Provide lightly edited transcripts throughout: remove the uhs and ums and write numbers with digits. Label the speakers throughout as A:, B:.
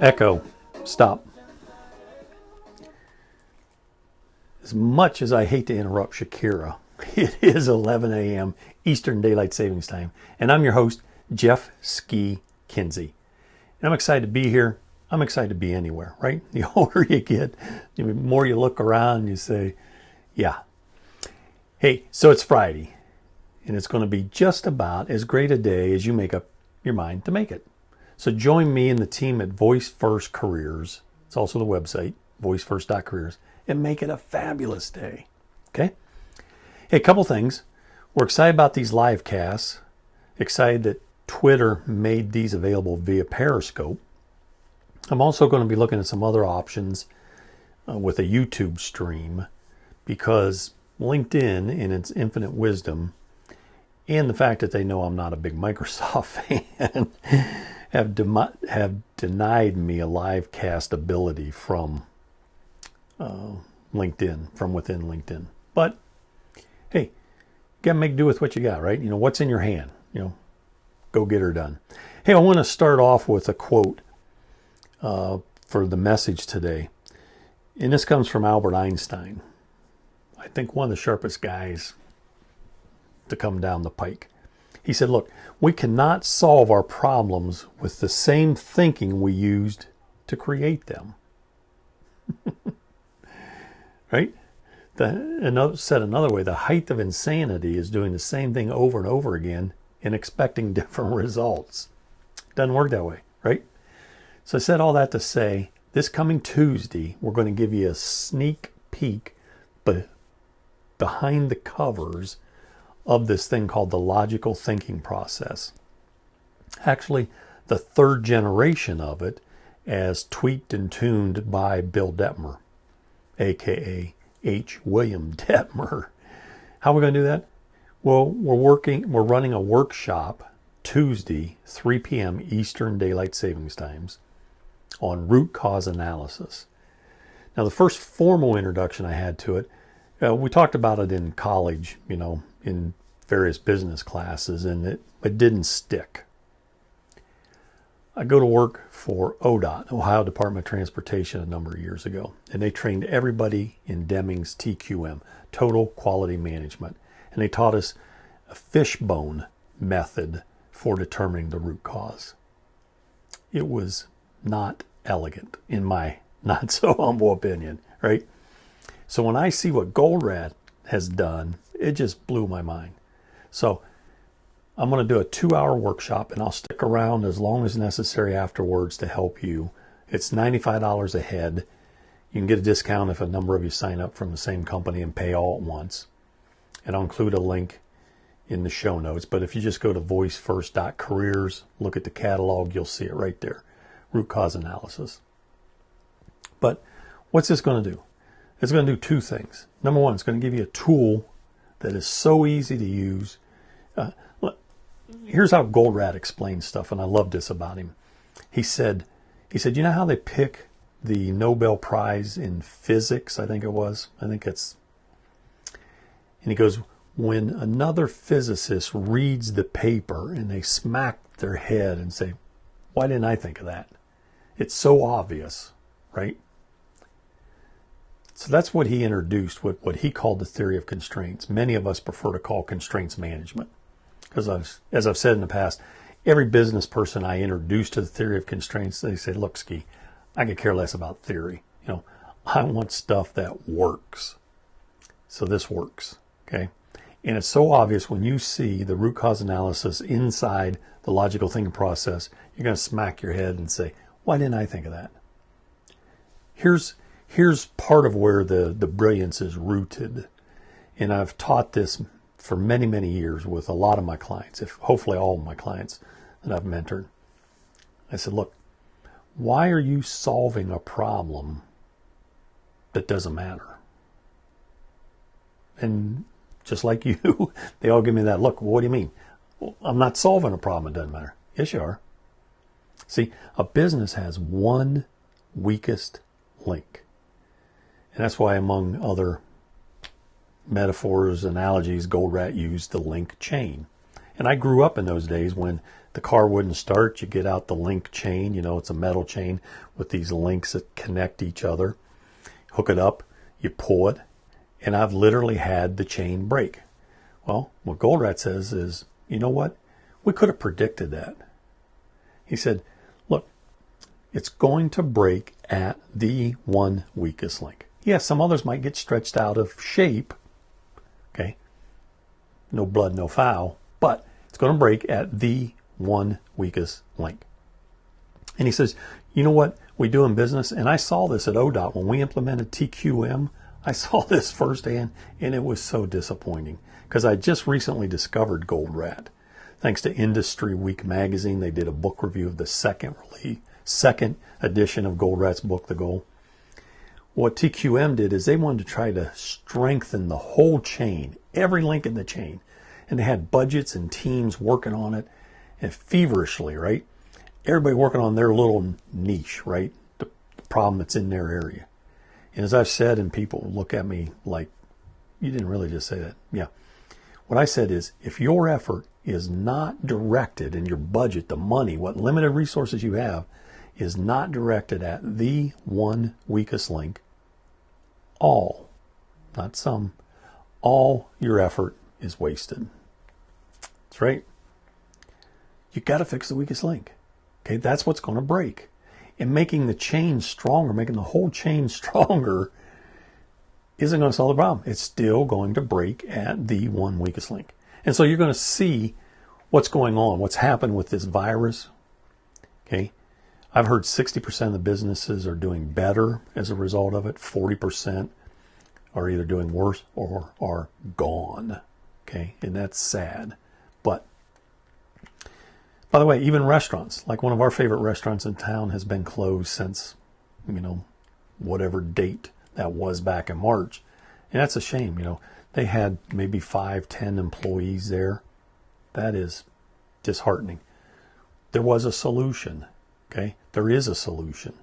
A: Echo, stop. As much as I hate to interrupt Shakira, it is 11 a.m. Eastern Daylight Savings Time, and I'm your host, Jeff Ski Kinsey. And I'm excited to be here. I'm excited to be anywhere, right? The older you get, the more you look around and you say, yeah. Hey, so it's Friday, and it's going to be just about as great a day as you make up your mind to make it. So join me and the team at Voice First Careers. It's also the website, voicefirst.careers, and make it a fabulous day. Okay? Hey, a couple things. We're excited about these live casts. Excited that Twitter made these available via Periscope. I'm also going to be looking at some other options with a YouTube stream, because LinkedIn, in its infinite wisdom, and the fact that they know I'm not a big Microsoft fan, have denied me a live cast ability from LinkedIn, from within LinkedIn. But hey, you got to make do with what you got, right? You know, what's in your hand, go get her done. Hey, I want to start off with a quote for the message today. And this comes from Albert Einstein. I think one of the sharpest guys to come down the pike. He said, look, we cannot solve our problems with the same thinking we used to create them. Right? Said another way, the height of insanity is doing the same thing over and over again and expecting different results. Doesn't work that way, right? So I said all that to say, this coming Tuesday, we're going to give you a sneak peek behind the covers of this thing called the logical thinking process. Actually, the third generation of it, as tweaked and tuned by Bill Detmer, aka H. William Detmer. How are we going to do that? Well, we're running a workshop Tuesday, 3 p.m. Eastern Daylight Savings Times, on root cause analysis. Now, the first formal introduction I had to it, we talked about it in college, in various business classes, and it didn't stick. I go to work for ODOT, Ohio Department of Transportation, a number of years ago, and they trained everybody in Deming's TQM, Total Quality Management, and they taught us a fishbone method for determining the root cause. It was not elegant, in my not so humble opinion, right? So when I see what Goldratt has done, it just blew my mind. So I'm going to do a 2-hour workshop, and I'll stick around as long as necessary afterwards to help you. It's $95 a head. You can get a discount if a number of you sign up from the same company and pay all at once. And I'll include a link in the show notes. But if you just go to voicefirst.careers, look at the catalog, you'll see it right there. Root cause analysis. But what's this going to do? It's going to do two things. Number one, it's going to give you a tool that is so easy to use. Here's how Goldratt explains stuff, and I love this about him. He said, you know how they pick the Nobel Prize in physics, I think it was? And he goes, when another physicist reads the paper and they smack their head and say, why didn't I think of that? It's so obvious, right? So that's what he introduced, what he called the theory of constraints. Many of us prefer to call constraints management. Because as I've said in the past, every business person I introduce to the theory of constraints, they say, look, Ski, I could care less about theory. I want stuff that works. So this works, okay? And it's so obvious when you see the root cause analysis inside the logical thinking process, you're going to smack your head and say, why didn't I think of that? Here's part of where the brilliance is rooted. And I've taught this for many, many years with a lot of my clients, hopefully all of my clients that I've mentored. I said, look, why are you solving a problem that doesn't matter? And just like you, they all give me that look. Well, what do you mean? Well, I'm not solving a problem that doesn't matter. Yes, you are. See, a business has one weakest link. And that's why, among other metaphors, analogies, Goldratt used the link chain. And I grew up in those days when the car wouldn't start. You get out the link chain, it's a metal chain with these links that connect each other. Hook it up, you pull it, and I've literally had the chain break. Well, what Goldratt says is, you know what? We could have predicted that. He said, look, it's going to break at the one weakest link. Yes, some others might get stretched out of shape. Okay. No blood, no foul, but it's going to break at the one weakest link. And he says, you know what we do in business? And I saw this at ODOT when we implemented TQM. I saw this firsthand, and it was so disappointing because I just recently discovered Goldratt. Thanks to Industry Week magazine, they did a book review of the second edition of Goldratt's book, The Goal. What TQM did is they wanted to try to strengthen the whole chain, every link in the chain. And they had budgets and teams working on it, and feverishly, right? Everybody working on their little niche, right? The problem that's in their area. And as I've said, and people look at me like, you didn't really just say that. Yeah. What I said is, if your effort is not directed in your budget, the money, what limited resources you have, is not directed at the one weakest link, all, not some, all your effort is wasted. That's right. You got to fix the weakest link. Okay, that's what's going to break. And making the chain stronger, making the whole chain stronger, isn't going to solve the problem. It's still going to break at the one weakest link. And so you're going to see what's going on, what's happened with this virus. Okay, I've heard 60% of the businesses are doing better as a result of it. 40% are either doing worse or are gone. Okay, and that's sad. But by the way, even restaurants, like one of our favorite restaurants in town has been closed since, whatever date that was back in March. And that's a shame. They had maybe 5-10 employees there. That is disheartening. There was a solution. Okay, there is a solution.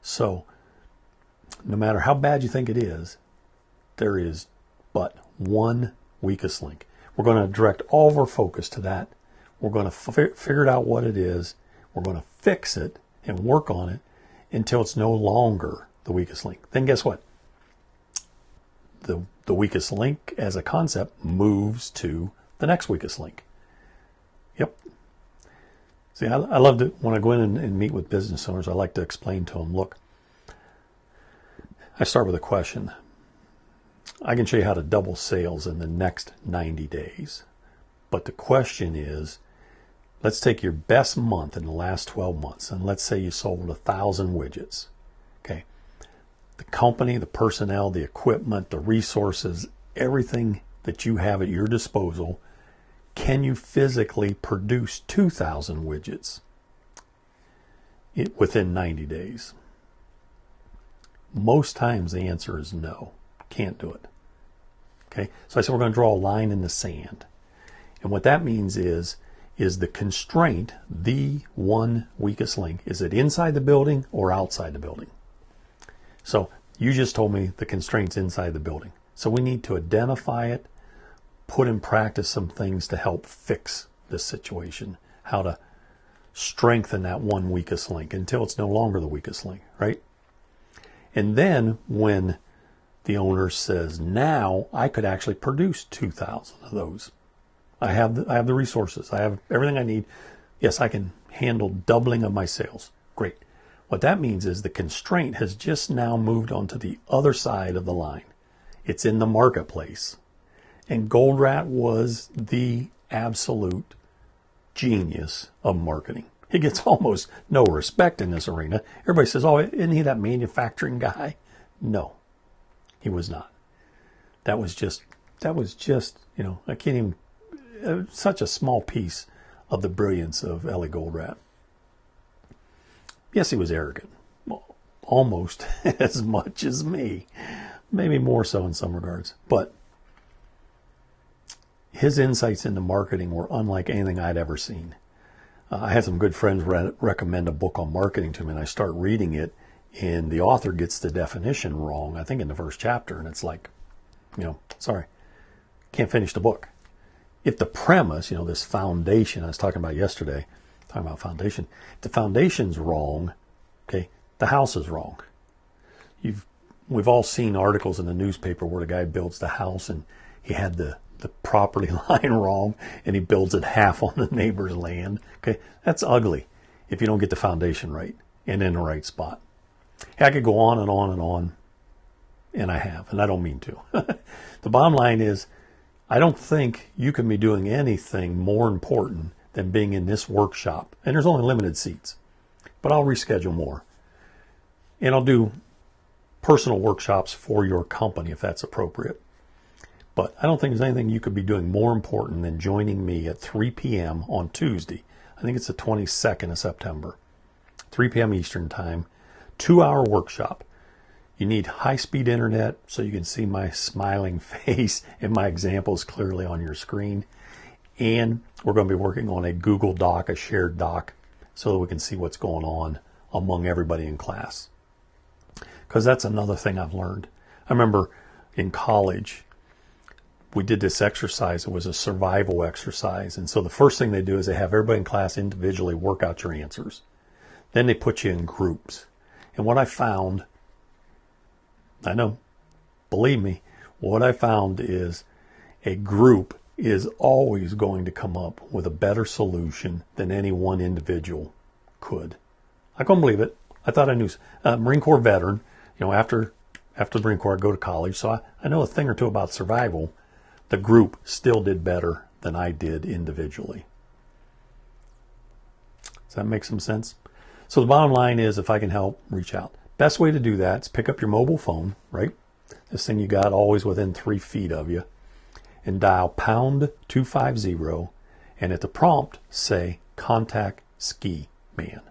A: So no matter how bad you think it is, there is but one weakest link. We're going to direct all of our focus to that. We're going to figure out what it is. We're going to fix it and work on it until it's no longer the weakest link. Then guess what? The weakest link as a concept moves to the next weakest link. Yep. See, I love it when I go in and meet with business owners. I like to explain to them, look, I start with a question. I can show you how to double sales in the next 90 days. But the question is, let's take your best month in the last 12 months, and let's say you sold 1,000 widgets. Okay. The company, the personnel, the equipment, the resources, everything that you have at your disposal, can you physically produce 2,000 widgets within 90 days? Most times the answer is no. Can't do it. Okay, so I said we're going to draw a line in the sand. And what that means is the constraint, the one weakest link, is it inside the building or outside the building? So you just told me the constraint's inside the building. So we need to identify it, put in practice some things to help fix this situation, how to strengthen that one weakest link until it's no longer the weakest link, right? And then when the owner says, now I could actually produce 2,000 of those. I have the resources. I have everything I need. Yes, I can handle doubling of my sales. Great. What that means is the constraint has just now moved onto the other side of the line. It's in the marketplace. And Goldratt was the absolute genius of marketing. He gets almost no respect in this arena. Everybody says, oh, isn't he that manufacturing guy? No, he was not. That was just, I can't even, such a small piece of the brilliance of Ellie Goldratt. Yes, he was arrogant, almost as much as me, maybe more so in some regards. But his insights into marketing were unlike anything I'd ever seen. I had some good friends recommend a book on marketing to me, and I start reading it, and the author gets the definition wrong, I think in the first chapter, and it's like, sorry, can't finish the book. If the premise, this foundation I was talking about yesterday, talking about foundation. If the foundation's wrong, okay, the house is wrong. We've all seen articles in the newspaper where the guy builds the house and he had the property line wrong and he builds it half on the neighbor's land. Okay, that's ugly if you don't get the foundation right and in the right spot. Hey, I could go on and on and on, and I have, and I don't mean to. The bottom line is, I don't think you can be doing anything more important than being in this workshop. And there's only limited seats, but I'll reschedule more. And I'll do personal workshops for your company if that's appropriate. But I don't think there's anything you could be doing more important than joining me at 3 p.m. on Tuesday. I think it's the 22nd of September, 3 p.m. Eastern Time, 2-hour workshop. You need high-speed internet so you can see my smiling face and my examples clearly on your screen. And we're going to be working on a Google Doc, a shared doc, so that we can see what's going on among everybody in class. Because that's another thing I've learned. I remember in college, we did this exercise. It was a survival exercise. And so the first thing they do is they have everybody in class individually work out your answers. Then they put you in groups. And what I found, I know, believe me, what I found is a group is always going to come up with a better solution than any one individual could. I couldn't believe it. I thought I knew. Marine Corps veteran, after the Marine Corps, I go to college, so I know a thing or two about survival. The group still did better than I did individually. Does that make some sense? So the bottom line is, if I can help, reach out. Best way to do that is pick up your mobile phone, right? This thing you got always within 3 feet of you, and dial #250, and at the prompt say, contact Ski Man.